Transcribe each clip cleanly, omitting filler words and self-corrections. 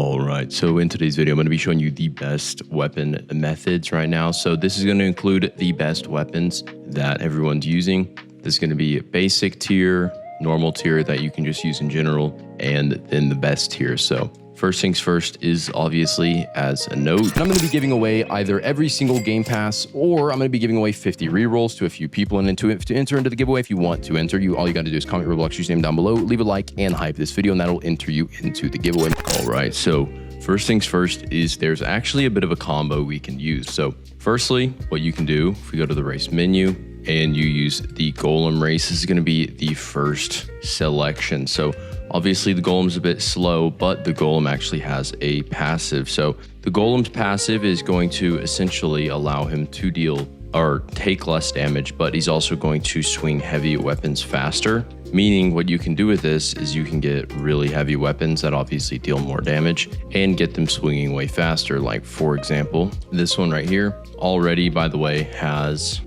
All right, so in today's video, I'm going to be showing you the best weapon methods right now. So this is going to include the best weapons that everyone's using. This is going to be basic tier, normal tier that you can just use in general, and then the best tier. So first things first is obviously as a note, I'm going to be giving away either every single game pass, or I'm going to be giving away 50 rerolls to a few people. And to enter into the giveaway, if you want to enter, all you got to do is comment Roblox username down below, leave a like and hype this video, and that'll enter you into the giveaway. All right, so first things first is there's actually a bit of a combo we can use. So firstly, what you can do, if we go to the race menu and you use the golem race, this is going to be the first selection. So obviously the golem's a bit slow, but the golem actually has a passive. So the golem's passive is going to essentially allow him to deal or take less damage, but he's also going to swing heavy weapons faster. Meaning what you can do with this is you can get really heavy weapons that obviously deal more damage and get them swinging way faster. Like for example, this one right here already, by the way, has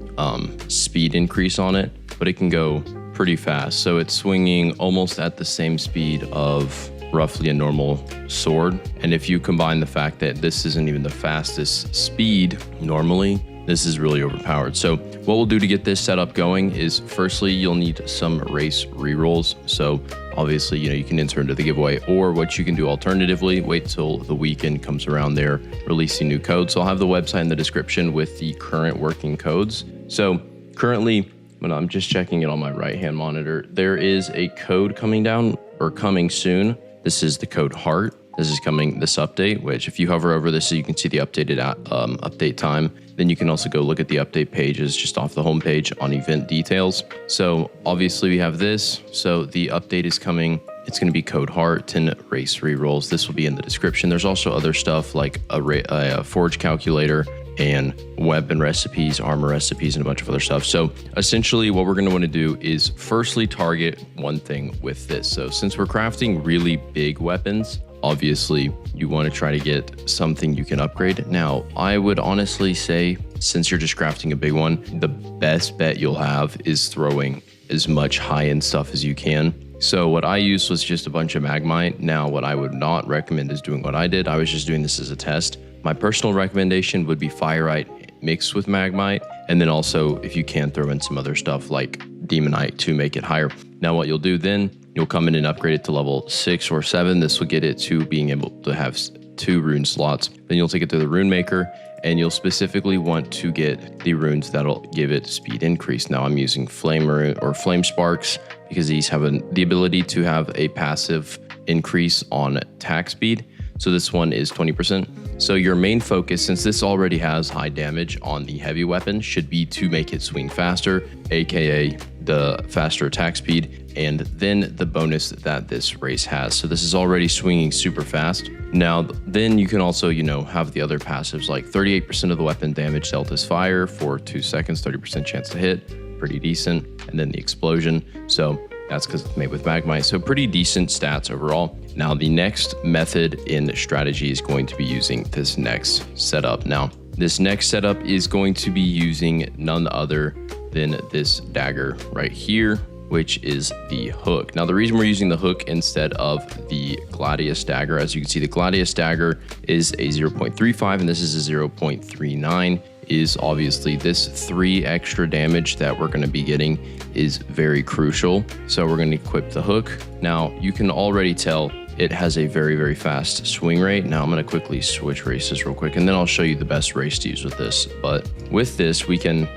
speed increase on it, but it can go pretty fast. So it's swinging almost at the same speed of roughly a normal sword. And if you combine the fact that this isn't even the fastest speed normally, this is really overpowered. So what we'll do to get this setup going is firstly, you'll need some race rerolls. So obviously, you can enter into the giveaway, or what you can do alternatively, wait till the weekend comes around, there releasing new codes. So I'll have the website in the description with the current working codes. So currently, when I'm just checking it on my right hand monitor, there is a code coming down or coming soon. This is the code HEART. This is coming this update, which if you hover over this, so you can see the updated update time. Then you can also go look at the update pages just off the homepage on event details. So obviously we have this. So the update is coming. It's going to be code HEART, 10 race rerolls. This will be in the description. There's also other stuff like a forge calculator and weapon recipes, armor recipes, and a bunch of other stuff. So essentially what we're going to want to do is firstly target one thing with this. So since we're crafting really big weapons, obviously you want to try to get something you can upgrade. Now, I would honestly say, since you're just crafting a big one, the best bet you'll have is throwing as much high-end stuff as you can. So what I used was just a bunch of Magmite. Now, what I would not recommend is doing what I did. I was just doing this as a test. My personal recommendation would be Fireite mixed with Magmite. And then also, if you can, throw in some other stuff like Demonite to make it higher. Now, what you'll do then, you'll come in and upgrade it to level 6 or 7. This will get it to being able to have 2 rune slots. Then you'll take it to the rune maker, and you'll specifically want to get the runes that'll give it speed increase. Now I'm using flame rune or flame sparks because these have the ability to have a passive increase on attack speed. So this one is 20%. So your main focus, since this already has high damage on the heavy weapon, should be to make it swing faster, aka the faster attack speed, and then the bonus that this race has. So this is already swinging super fast. Now, then you can also, have the other passives like 38% of the weapon damage dealt as fire for 2 seconds, 30% chance to hit, pretty decent. And then the explosion. So that's because it's made with Magmite. So pretty decent stats overall. Now, the next method in strategy is going to be using this next setup. Now, this next setup is going to be using none other than this dagger right here, which is the hook. Now, the reason we're using the hook instead of the Gladius dagger, as you can see, the Gladius dagger is a 0.35 and this is a 0.39, is obviously this 3 extra damage that we're going to be getting is very crucial. So we're going to equip the hook. Now, you can already tell it has a very, very fast swing rate. Now I'm going to quickly switch races real quick, and then I'll show you the best race to use with this. But with this, we can,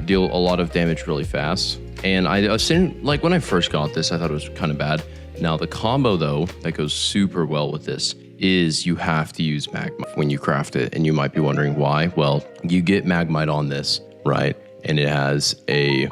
deal a lot of damage really fast. And I assumed, like when I first got this, I thought it was kind of bad. Now the combo though, that goes super well with this is you have to use Magmite when you craft it. And you might be wondering why. Well, you get Magmite on this, right? And it has a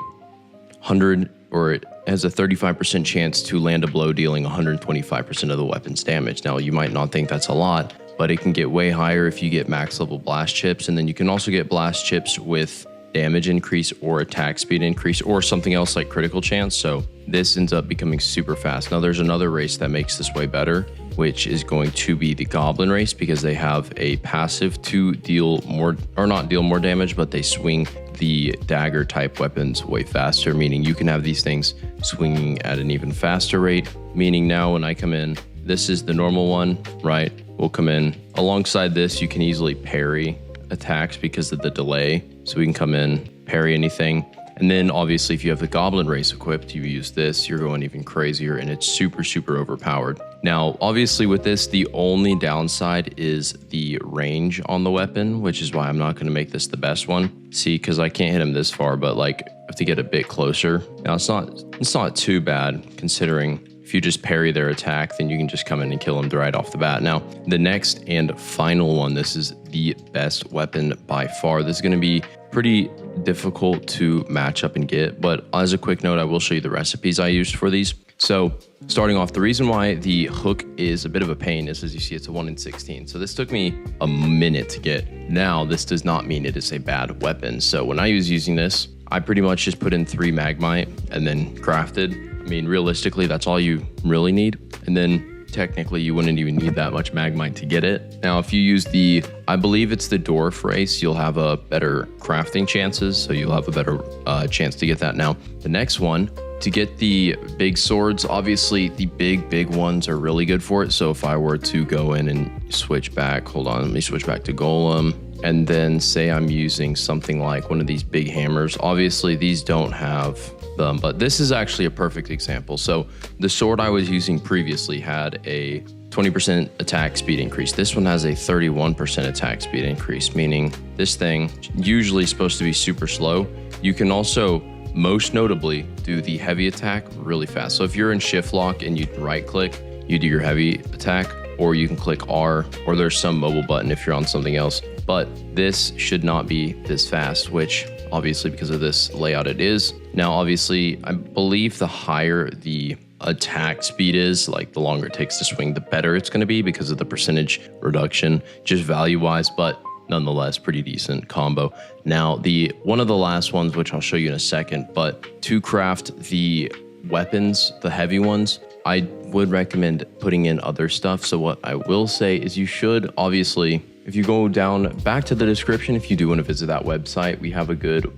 35% chance to land a blow dealing 125% of the weapon's damage. Now, you might not think that's a lot, but it can get way higher if you get max level blast chips. And then you can also get blast chips with damage increase or attack speed increase or something else like critical chance. So this ends up becoming super fast. Now, there's another race that makes this way better, which is going to be the Goblin race, because they have a passive to deal more, or not deal more damage, but they swing the dagger type weapons way faster, meaning you can have these things swinging at an even faster rate. Meaning now when I come in, this is the normal one, right? we'll come in. Alongside this, you can easily parry attacks because of the delay. So we can come in, parry anything. And then obviously if you have the Goblin Race equipped, you use this, you're going even crazier, and it's super, super overpowered. Now, obviously with this, the only downside is the range on the weapon, which is why I'm not gonna make this the best one. See, because I can't hit him this far, but like I have to get a bit closer. Now it's not too bad considering if you just parry their attack, then you can just come in and kill them right off the bat. Now, the next and final one, this is the best weapon by far. This is gonna be pretty difficult to match up and get, but as a quick note, I will show you the recipes I used for these. So starting off, the reason why the hook is a bit of a pain is, as you see, it's a 1 in 16. So this took me a minute to get. Now, this does not mean it is a bad weapon. So when I was using this, I pretty much just put in 3 Magmite and then crafted. I mean, realistically, that's all you really need. And then technically you wouldn't even need that much Magmite to get it. Now, if you use the, I believe it's the Dwarf Race, you'll have a better crafting chances. So you'll have a better chance to get that. Now, the next one, to get the big swords, obviously the big ones are really good for it. So if I were to go in and switch back, hold on, let me switch back to Golem. And then say I'm using something like one of these big hammers. Obviously these don't have them, but this is actually a perfect example. So the sword I was using previously had a 20% attack speed increase. This one has a 31% attack speed increase, meaning this thing usually supposed to be super slow. You can also most notably do the heavy attack really fast. So if you're in shift lock and you right click, you do your heavy attack, or you can click R, or there's some mobile button if you're on something else. But this should not be this fast, which obviously because of this layout it is. Now, obviously, I believe the higher the attack speed is, like the longer it takes to swing, the better it's going to be because of the percentage reduction, just value-wise, but nonetheless, pretty decent combo. Now, one of the last ones, which I'll show you in a second, but to craft the weapons, the heavy ones, I would recommend putting in other stuff. So what I will say is you should, obviously, if you go down back to the description, if you do want to visit that website, we have a good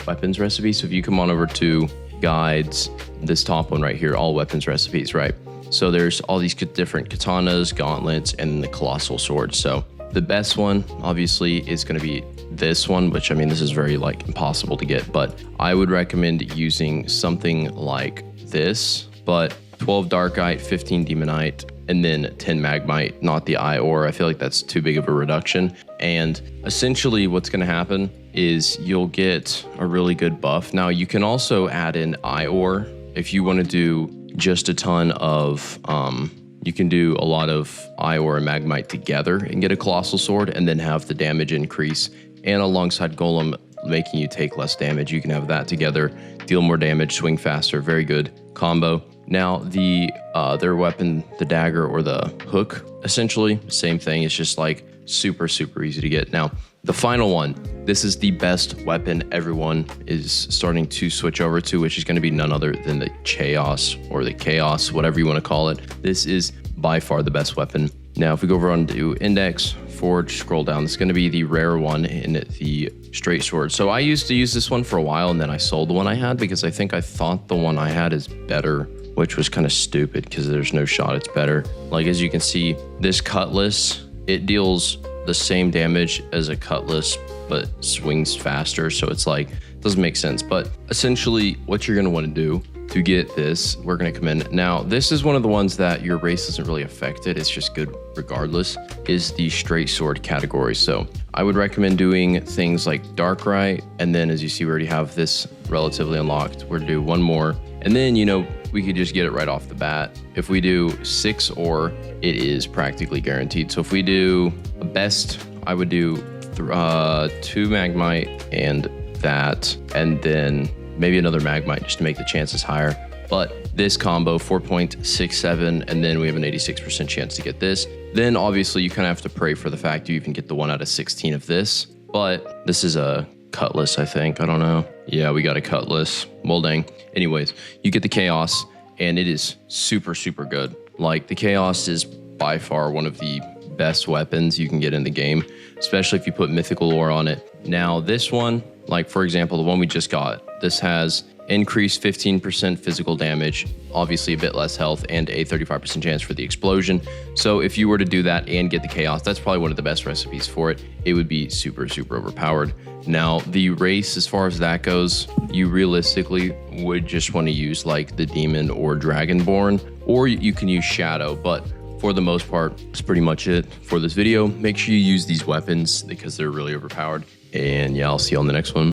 weapons recipe. So if you come on over to guides, this top one right here, all weapons recipes, right? So there's all these different katanas, gauntlets, and the colossal sword. So the best one, obviously, is going to be this one, which I mean, this is very like impossible to get, but I would recommend using something like this, but 12 Darkite, 15 Demonite, and then 10 Magmite, not the Ore. I feel like that's too big of a reduction. And essentially what's going to happen is you'll get a really good buff. Now you can also add in Ore if you want to do just a ton of, you can do a lot of Ore and Magmite together and get a Colossal Sword and then have the damage increase. And alongside Golem making you take less damage, you can have that together, deal more damage, swing faster, very good combo. Now their weapon, the dagger or the hook, essentially same thing. It's just like super easy to get. Now the final one, this is the best weapon everyone is starting to switch over to, which is going to be none other than the Chaos or the Chaos, whatever you want to call it. This is by far the best weapon. Now if we go over onto Index, Forge, scroll down, it's going to be the rare one in the straight sword. So I used to use this one for a while and then I sold the one I had because I thought the one I had is better, which was kind of stupid because there's no shot it's better. Like as you can see, this Cutlass, it deals the same damage as a Cutlass but swings faster, so it's like doesn't make sense. But essentially what you're going to want to do to get this, we're going to come in. Now this is one of the ones that your race isn't really affected, it's just good regardless, is the straight sword category. So I would recommend doing things like Darkrai, and then as you see we already have this relatively unlocked. We're to do one more, and then we could just get it right off the bat. If we do 6 Ore, it is practically guaranteed. So if we do a best, I would do 2 Magmite and that, and then maybe another Magmite just to make the chances higher. But this combo, 4.67, and then we have an 86% chance to get this. Then obviously you kind of have to pray for the fact you even get the 1 out of 16 of this. But this is a Cutlass, I think. I don't know. Yeah, we got a Cutlass. Well, dang. Anyways, you get the Chaos, and it is super good. Like, the Chaos is by far one of the best weapons you can get in the game, especially if you put mythical ore on it. Now, this one, like for example, the one we just got, this has increase 15% physical damage, obviously a bit less health, and a 35% chance for the explosion. So if you were to do that and get the chaos, that's probably one of the best recipes for it. It would be super, super overpowered. Now, the race, as far as that goes, you realistically would just want to use like the demon or dragonborn, or you can use shadow, but for the most part, that's pretty much it for this video. Make sure you use these weapons because they're really overpowered. And yeah, I'll see you on the next one.